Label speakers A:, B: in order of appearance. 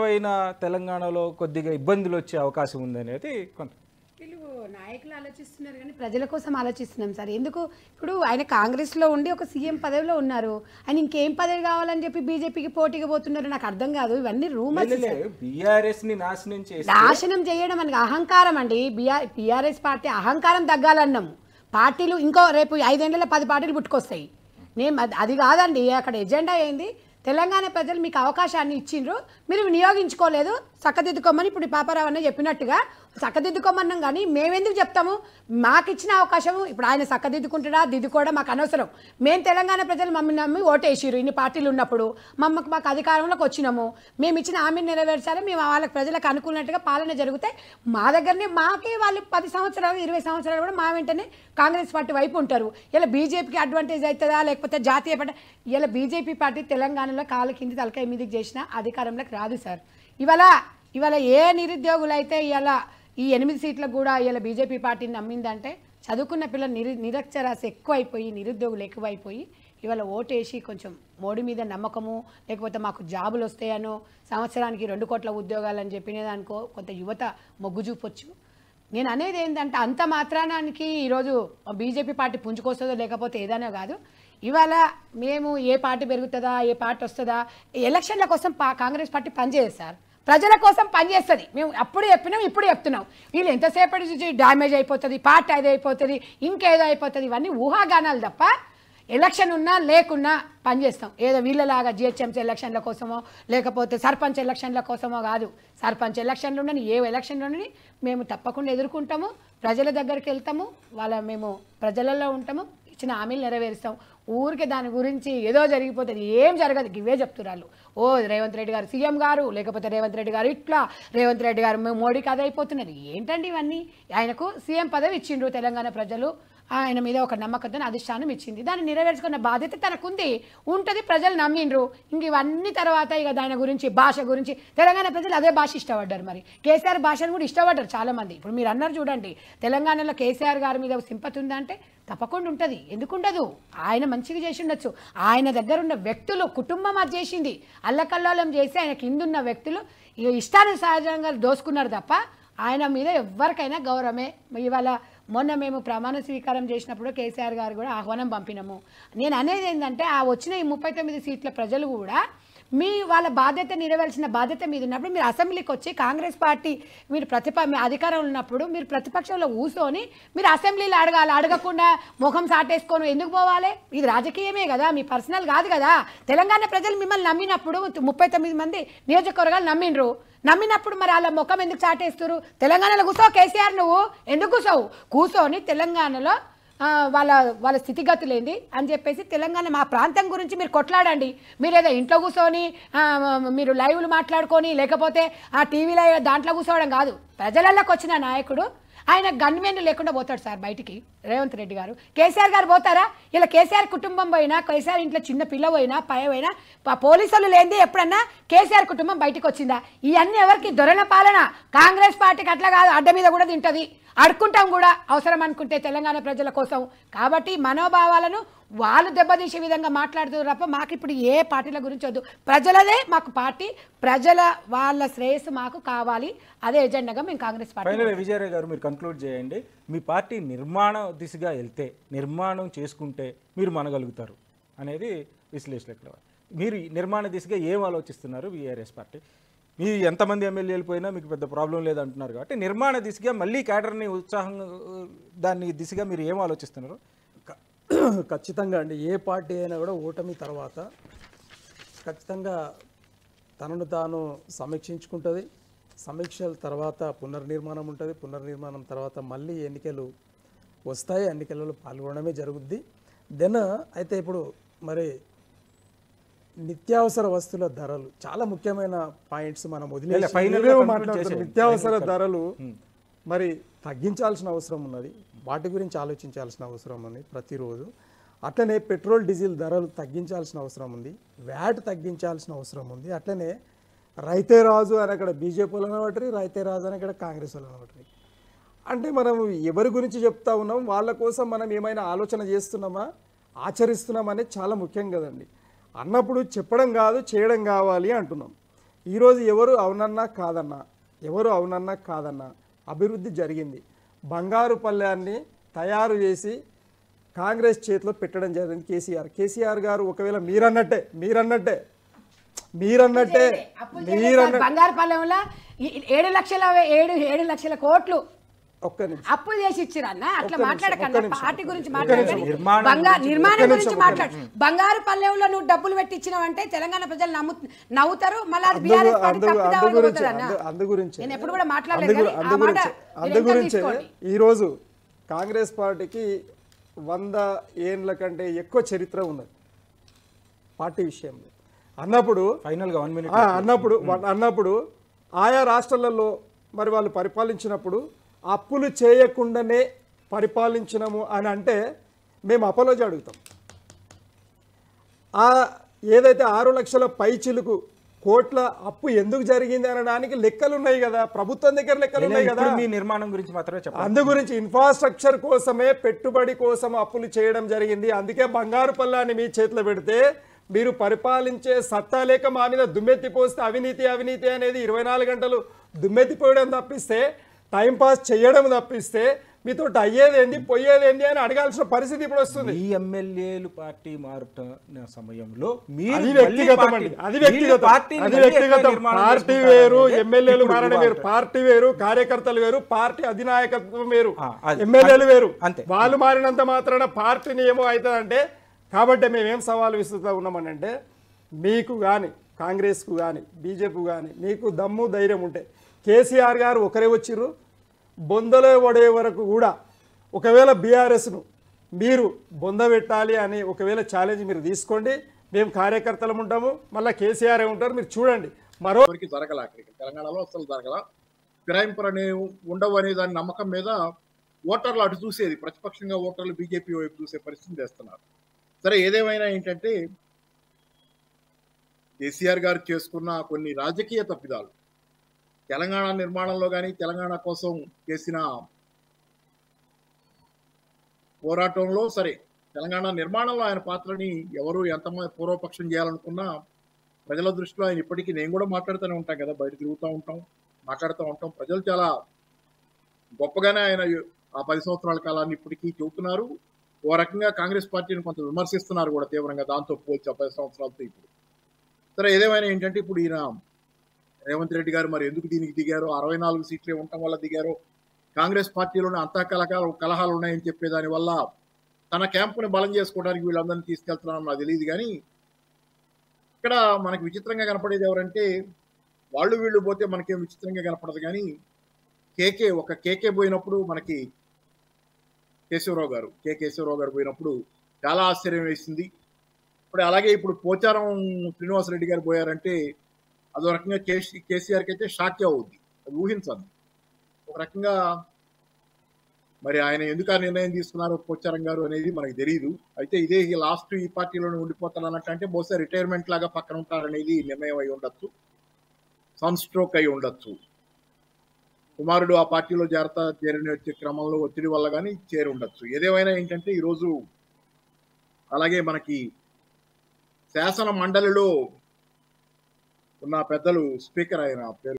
A: అయిన తెలంగాణలో కొద్దిగా ఇబ్బందులు వచ్చే అవకాశం ఉందనేది కొంత
B: వీళ్ళు నాయకులు ఆలోచిస్తున్నారు కానీ ప్రజల కోసం ఆలోచిస్తున్నాం సార్. ఎందుకు ఇప్పుడు ఆయన కాంగ్రెస్లో ఉండి ఒక సీఎం పదవిలో ఉన్నారు, ఆయన ఇంకేం పదవి కావాలని చెప్పి బీజేపీకి పోటీగా పోతున్నారు నాకు అర్థం కాదు. ఇవన్నీ రూమర్స్.
A: బీఆర్ఎస్ ని
B: నాశనం చేయడం అని అహంకారం అండి. బీఆర్ఎస్ పార్టీ అహంకారం తగ్గాలన్నాము. పార్టీలు ఇంకో రేపు 5 ఏళ్లలో 10 పార్టీలు పుట్టుకొస్తాయి. నేను అది కాదండి అక్కడ ఎజెండా ఏంది. తెలంగాణ ప్రజలు మీకు అవకాశాన్ని ఇచ్చిండ్రు, మీరు వినియోగించుకోలేదు, చక్కదిద్దుకోమని ఇప్పుడు పాపారావు అన్న చెప్పినట్టుగా చక్కదిద్దుకోమన్నాం. కానీ మేమెందుకు చెప్తాము? మాకు ఇచ్చిన అవకాశము ఇప్పుడు ఆయన చక్కదిద్దుకుంటాడా దిద్దుకోవడం మాకు అనవసరం. మేము తెలంగాణ ప్రజలు మమ్మల్ని నమ్మి ఓటేసిరు ఇన్ని పార్టీలు ఉన్నప్పుడు, మాకు అధికారంలోకి వచ్చినాము, మేము ఇచ్చిన హామీని నెరవేర్చాలి, మేము వాళ్ళకి ప్రజలకు అనుకున్నట్టుగా పాలన జరిగితే మా దగ్గరనే మాకే వాళ్ళు 10 సంవత్సరాలు 20 సంవత్సరాలు కూడా మా వెంటనే కాంగ్రెస్ పార్టీ వైపు ఉంటారు. ఇలా బీజేపీకి అడ్వాంటేజ్ అవుతుందా లేకపోతే జాతీయ పార్టీ? ఇలా బీజేపీ పార్టీ తెలంగాణలో కాళ్ళ కింది తలకాయ మీదకి చేసినా అధికారంలోకి రాదు సార్. ఇవాళ ఏ నిరుద్యోగులు అయితే ఇలా ఈ 8 సీట్లకు కూడా ఇలా బీజేపీ పార్టీని నమ్మిందంటే చదువుకున్న పిల్లలు నిరక్షరాశ ఎక్కువైపోయి నిరుద్యోగులు ఎక్కువైపోయి ఇవాళ ఓటేసి కొంచెం మోడీ మీద నమ్మకము లేకపోతే మాకు జాబులు వస్తాయనో సంవత్సరానికి 2 కోట్ల ఉద్యోగాలు అని చెప్పినదానికో కొంత యువత మొగ్గు చూపొచ్చు. నేను అనేది ఏంటంటే అంత మాత్రానికి ఈరోజు బీజేపీ పార్టీ పుంజుకొస్తుందో లేకపోతే ఏదైనా కాదు. ఇవాళ మేము ఏ పార్టీ పెరుగుతుందా ఏ పార్టీ వస్తుందా ఎలక్షన్ల కోసం కాంగ్రెస్ పార్టీ పనిచేయదు సార్, ప్రజల కోసం పనిచేస్తుంది. మేము అప్పుడు చెప్పినాం ఇప్పుడు చెప్తున్నాం. వీళ్ళు ఎంతసేపటి డ్యామేజ్ అయిపోతుంది, పార్టీ అది అయిపోతుంది, ఇంకేదో అయిపోతుంది, ఇవన్నీ ఊహాగానాలు తప్ప ఎలక్షన్ ఉన్నా లేకున్నా పనిచేస్తాం. ఏదో వీళ్ళలాగా జిహెచ్ఎంసీ ఎలక్షన్ల కోసమో లేకపోతే సర్పంచ్ ఎలక్షన్ల కోసమో కాదు. సర్పంచ్ ఎలక్షన్లు ఉండని ఏ ఎలక్షన్లు ఉండని మేము తప్పకుండా ఎదుర్కొంటాము, ప్రజల దగ్గరికి వెళ్తాము, మేము ప్రజలలో ఉంటాము, ఇచ్చిన హామీలు నెరవేరుస్తాం. ఊరికే దాని గురించి ఏదో జరిగిపోతుంది, ఏం జరగదు. ఇవే చెప్తున్నారు. రేవంత్ రెడ్డి గారు సీఎం గారు లేకపోతే రేవంత్ రెడ్డి గారు ఇట్లా, రేవంత్ రెడ్డి గారు మోడీకి అది అయిపోతున్నారు. ఏంటండి ఇవన్నీ? ఆయనకు సీఎం పదవి ఇచ్చిండ్రు తెలంగాణ ప్రజలు, ఆయన మీద ఒక నమ్మకంతో అధిష్టానం ఇచ్చింది, దాన్ని నెరవేర్చుకున్న బాధ్యత తనకుంది ఉంటుంది. ప్రజలు నమ్మిండ్రు. ఇంక ఇవన్నీ తర్వాత ఇక దాని గురించి భాష గురించి తెలంగాణ ప్రజలు అదే భాష ఇష్టపడ్డారు. మరి కేసీఆర్ భాషను కూడా ఇష్టపడ్డారు చాలామంది. ఇప్పుడు మీరు అన్నారు చూడండి, తెలంగాణలో కేసీఆర్ గారి మీద సింపతి ఉందా అంటే తప్పకుండా ఉంటుంది. ఎందుకుండదు? ఆయన మంచిగా చేసి ఉండొచ్చు. ఆయన దగ్గర ఉన్న వ్యక్తులు కుటుంబం అది చేసింది, అల్లకల్లోలం చేసి ఆయన కిందున్న వ్యక్తులు ఇష్టానుసారంగా దోసుకున్నారు తప్ప ఆయన మీద ఎవరికైనా గౌరవమే. ఇవాళ మొన్న మేము ప్రమాణ స్వీకారం చేసినప్పుడు కేసీఆర్ గారు కూడా ఆహ్వానం పంపినాము. నేను అనేది ఏంటంటే ఆ వచ్చిన ఈ 39 సీట్ల ప్రజలు కూడా వాళ్ళ బాధ్యత నెరవేర్చిన బాధ్యత మీద ఉన్నప్పుడు మీరు అసెంబ్లీకి వచ్చి కాంగ్రెస్ పార్టీ మీరు మీ అధికారంలో ఉన్నప్పుడు మీరు ప్రతిపక్షంలో కూర్చొని మీరు అసెంబ్లీలో అడగాలి. అడగకుండా ముఖం సాటేసుకొని ఎందుకు పోవాలి? ఇది రాజకీయమే కదా, మీ పర్సనల్ కాదు కదా. తెలంగాణ ప్రజలు మిమ్మల్ని నమ్మినప్పుడు 39 మంది నియోజకవర్గాలు నమ్మినప్పుడు మరి వాళ్ళ ముఖం ఎందుకు చాటేస్తారు? తెలంగాణలో కూర్చో కేసీఆర్, నువ్వు ఎందుకు కూర్చొని తెలంగాణలో వాళ్ళ స్థితిగతులు ఏంది అని చెప్పేసి తెలంగాణ మా ప్రాంతం గురించి మీరు కొట్లాడండి. మీరు ఏదో ఇంట్లో కూర్చొని మీరు లైవ్లు మాట్లాడుకొని లేకపోతే ఆ టీవీలో దాంట్లో కూర్చోవడం కాదు. ప్రజలలోకి వచ్చిన నాయకుడు ఆయన గన్మెన్ లేకుండా పోతాడు సార్ బయటికి. రేవంత్ రెడ్డి గారు కేసీఆర్ గారు పోతారా? ఇలా కేసీఆర్ కుటుంబం పోయినా, కేసీఆర్ ఇంట్లో చిన్న పిల్ల పోయినా పోయినా పోలీసులు లేనిది ఎప్పుడన్నా కేసీఆర్ కుటుంబం బయటకు వచ్చిందా? ఇవన్నీ ఎవరికి? దొరల పాలన. కాంగ్రెస్ పార్టీకి అట్లా కాదు, అడ్డ మీద కూడా తింటుంది, అడుక్కుంటాం కూడా అవసరం అనుకుంటే తెలంగాణ ప్రజల కోసం. కాబట్టి మనోభావాలను వాళ్ళు దెబ్బతీసే విధంగా మాట్లాడుతున్నారు తప్ప మాకు ఇప్పుడు ఏ పార్టీల గురించి వద్దు. ప్రజలదే మాకు పార్టీ, ప్రజల వాళ్ళ శ్రేయస్సు మాకు కావాలి. అదే ఎజెండాగా మేము కాంగ్రెస్ పార్టీ.
A: విజయరాయ్ గారు మీరు కంక్లూడ్ చేయండి. మీ పార్టీ నిర్మాణ దిశగా వెళ్తే, నిర్మాణం చేసుకుంటే మీరు మనగలుగుతారు అనేది విశ్లేషకులు. మీరు నిర్మాణ దిశగా ఏం ఆలోచిస్తున్నారు? బీఆర్ఎస్ పార్టీ మీ ఎంతమంది ఎమ్మెల్యేలు పోయినా మీకు పెద్ద ప్రాబ్లం లేదంటున్నారు కాబట్టి నిర్మాణ దిశగా మళ్ళీ క్యాడర్ని ఉత్సాహంగా దాని దిశగా మీరు ఏం ఆలోచిస్తున్నారు?
C: ఖచ్చితంగా అండి, ఏ పార్టీ అయినా కూడా ఓటమి తర్వాత ఖచ్చితంగా తనను తాను సమీక్షించుకుంటుంది. సమీక్షల తర్వాత పునర్నిర్మాణం ఉంటుంది. పునర్నిర్మాణం తర్వాత మళ్ళీ ఎన్నికలు వస్తాయి, ఎన్నికలలో పాల్గొనడమే జరుగుద్ది. అయితే ఇప్పుడు మరి నిత్యావసర వస్తువుల ధరలు చాలా ముఖ్యమైన పాయింట్స్ మనం మాట్లాడుతున్నాం. నిత్యావసర ధరలు మరి తగ్గించాల్సిన అవసరం ఉన్నది, వాటి గురించి ఆలోచించాల్సిన అవసరం ఉంది ప్రతిరోజు. అట్లనే పెట్రోల్ డీజిల్ ధరలు తగ్గించాల్సిన అవసరం ఉంది, వ్యాట్ తగ్గించాల్సిన అవసరం ఉంది. అట్లనే రైతే రాజు అని అక్కడ బీజేపీ వాళ్ళు అనబట్టి, రైతే రాజు అని ఇక్కడ కాంగ్రెస్ వాళ్ళు అనబట్టి. అంటే మనం ఎవరి గురించి చెప్తా ఉన్నాం, వాళ్ళ కోసం మనం ఏమైనా ఆలోచన చేస్తున్నామా, ఆచరిస్తున్నామా అనేది చాలా ముఖ్యం కదండి. అన్నప్పుడు చెప్పడం కాదు చేయడం కావాలి అంటున్నాం. ఈరోజు ఎవరు అవునన్నా కాదన్నా అభివృద్ధి జరిగింది. బంగారు పల్లెన్ని తయారు చేసి కాంగ్రెస్ చేతిలో పెట్టడం జరిగింది కేసీఆర్ గారు. ఒకవేళ మీరన్నట్టే
B: బంగారు పల్లెంలో 7 లక్షల కోట్లు
C: ఒక్క నిమిషం
B: అప్పు చేసి ఇచ్చిరన్న. అట్లా మాట్లాడకన్నా, పార్టీ గురించి మాట్లాడకండి, నిర్మాణం గురించి మాట్లాడు. బంగారు పల్లెంలో నువ్వు డబ్బులు పెట్టించినావు అంటే తెలంగాణ ప్రజలు నవ్వుతారు. మళ్ళీ అది బీఆర్ఎస్ పార్టీ తప్పిదామని పోతుందన్న. నేను ఎప్పుడు కూడా మాట్లాడలేదు కానీ ఆ మాట తీసుకోండి.
C: ఈరోజు కాంగ్రెస్ పార్టీకి 100 ఏళ్ల కంటే ఎక్కువ చరిత్ర ఉన్నది పార్టీ విషయంలో. అన్నప్పుడు ఆయా రాష్ట్రాలలో మరి వాళ్ళు పరిపాలించినప్పుడు అప్పులు చేయకుండానే పరిపాలించినము అని అంటే మేము అపోలోజీ అడుగుతాం. ఏదైతే 6 లక్షల పైచిలుకు కోట్ల అప్పు ఎందుకు జరిగింది అనడానికి లెక్కలు ఉన్నాయి కదా, ప్రభుత్వం దగ్గర లెక్కలు ఉన్నాయి కదా.
A: మీ నిర్మాణం గురించి మాత్రమే చెప్పండి.
C: అందు గురించి ఇన్ఫ్రాస్ట్రక్చర్ కోసమే, పెట్టుబడి కోసం అప్పులు చేయడం జరిగింది. అందుకే బంగారు పల్లాన్ని మీ చేతిలో పెడితే మీరు పరిపాలించే సత్తా లేక మా మీద దుమ్మెత్తి పోస్తే అవినీతి అనేది 24 గంటలు దుమ్మెత్తిపోయడం తప్పిస్తే, టైంపాస్ చేయడం తప్పిస్తే మీతో అయ్యేదేంది పోయేదేంది అని అడగాల్సిన పరిస్థితి ఇప్పుడు వస్తుంది.
A: ఈ ఎమ్మెల్యేలు పార్టీ మారుతున్న సమయంలో
C: అది వ్యక్తిగతం. పార్టీ వేరు, ఎమ్మెల్యేలు మారడం వేరు. పార్టీ వేరు, కార్యకర్తలు వేరు, పార్టీ అధినాయకత్వం వేరు, ఎమ్మెల్యేలు వేరు. వాళ్ళు మారినంత మాత్రాన పార్టీని ఏమో అవుతుందంటే. కాబట్టి మేమేం సవాలు విసురుతూ ఉన్నామనంటే, మీకు కానీ కాంగ్రెస్కు కానీ బీజేపీ కానీ మీకు దమ్ము ధైర్యం ఉంటే కేసీఆర్ గారు ఒకరే వచ్చిర్రు, బొందలో పడే వరకు కూడా ఒకవేళ బీఆర్ఎస్ను మీరు బొంద పెట్టాలి అని ఒకవేళ ఛాలెంజ్ మీరు తీసుకోండి. మేము కార్యకర్తలు ఉంటాము, మళ్ళీ కేసీఆర్ ఉంటారు, మీరు చూడండి.
D: మరోరికి జరగల, అక్కడికి తెలంగాణలో అసలు జరగల. ఫిరాయింపులు అనేవి ఉండవు అనే దాని నమ్మకం మీద ఓటర్లు అటు చూసేది, ప్రతిపక్షంగా ఓటర్లు బీజేపీ వైపు చూసే పరిస్థితి చేస్తున్నారు. సరే, ఏదేమైనా ఏంటంటే కేసీఆర్ గారు చేసుకున్న కొన్ని రాజకీయ తప్పిదాలు, తెలంగాణ నిర్మాణంలో కానీ తెలంగాణ కోసం చేసిన పోరాటంలో, సరే తెలంగాణ నిర్మాణంలో ఆయన పాత్రని ఎవరు ఎంతమంది పూర్వపక్షం చేయాలనుకున్నా ప్రజల దృష్టిలో ఆయన ఇప్పటికీ, నేను కూడా మాట్లాడుతూనే ఉంటాం కదా, బయట తిరుగుతూ ఉంటాం, మాట్లాడుతూ ఉంటాం, ప్రజలు చాలా గొప్పగానే ఆయన ఆ 10 సంవత్సరాల కాలాన్ని ఇప్పటికీ చెబుతున్నారు. ఓ రకంగా కాంగ్రెస్ పార్టీని కొంత విమర్శిస్తున్నారు కూడా తీవ్రంగా, దాంతో పోల్చి 10 సంవత్సరాలతో ఇప్పుడు. సరే, ఏదేమైనా ఏంటంటే ఇప్పుడు ఈయన రేవంత్ రెడ్డి గారు మరి ఎందుకు దీనికి దిగారో, 64 సీట్లే ఉండటం వల్ల దిగారో, కాంగ్రెస్ పార్టీలోనే అంతా కలహాలు ఉన్నాయని చెప్పేదాని వల్ల తన క్యాంపుని బలం చేసుకోవడానికి వీళ్ళందరినీ తీసుకెళ్తున్నారని నాకు తెలియదు. కానీ ఇక్కడ మనకి విచిత్రంగా కనపడేది ఎవరంటే, వాళ్ళు వీళ్ళు పోతే మనకేం విచిత్రంగా కనపడదు. కానీ కేకే పోయినప్పుడు మనకి కేశవరావు గారు పోయినప్పుడు చాలా ఆశ్చర్యం వేసింది. ఇప్పుడు అలాగే ఇప్పుడు పోచారం శ్రీనివాసరెడ్డి గారు పోయారంటే అదో రకంగా కేసీఆర్కి అయితే షాకే అవుద్ది, అది ఊహించదు. ఒక రకంగా మరి ఆయన ఎందుకు ఆ నిర్ణయం తీసుకున్నారో పోచారం గారు అనేది మనకు తెలియదు. అయితే ఇదే లాస్ట్ ఈ పార్టీలోనే ఉండిపోతారు అన్నట్టు, అంటే బహుశా రిటైర్మెంట్ లాగా పక్కన ఉంటారనేది నిర్ణయం అయి ఉండొచ్చు, సన్ స్ట్రోక్ అయి ఉండొచ్చు. కుమారుడు ఆ పార్టీలో చేరిన క్రమంలో ఒత్తిడి వల్ల కానీ చేరి ఉండొచ్చు. ఏదేమైనా ఏంటంటే ఈరోజు అలాగే మనకి శాసన మండలిలో ఉన్న పెద్దలు, స్పీకర్ ఆయన పేరు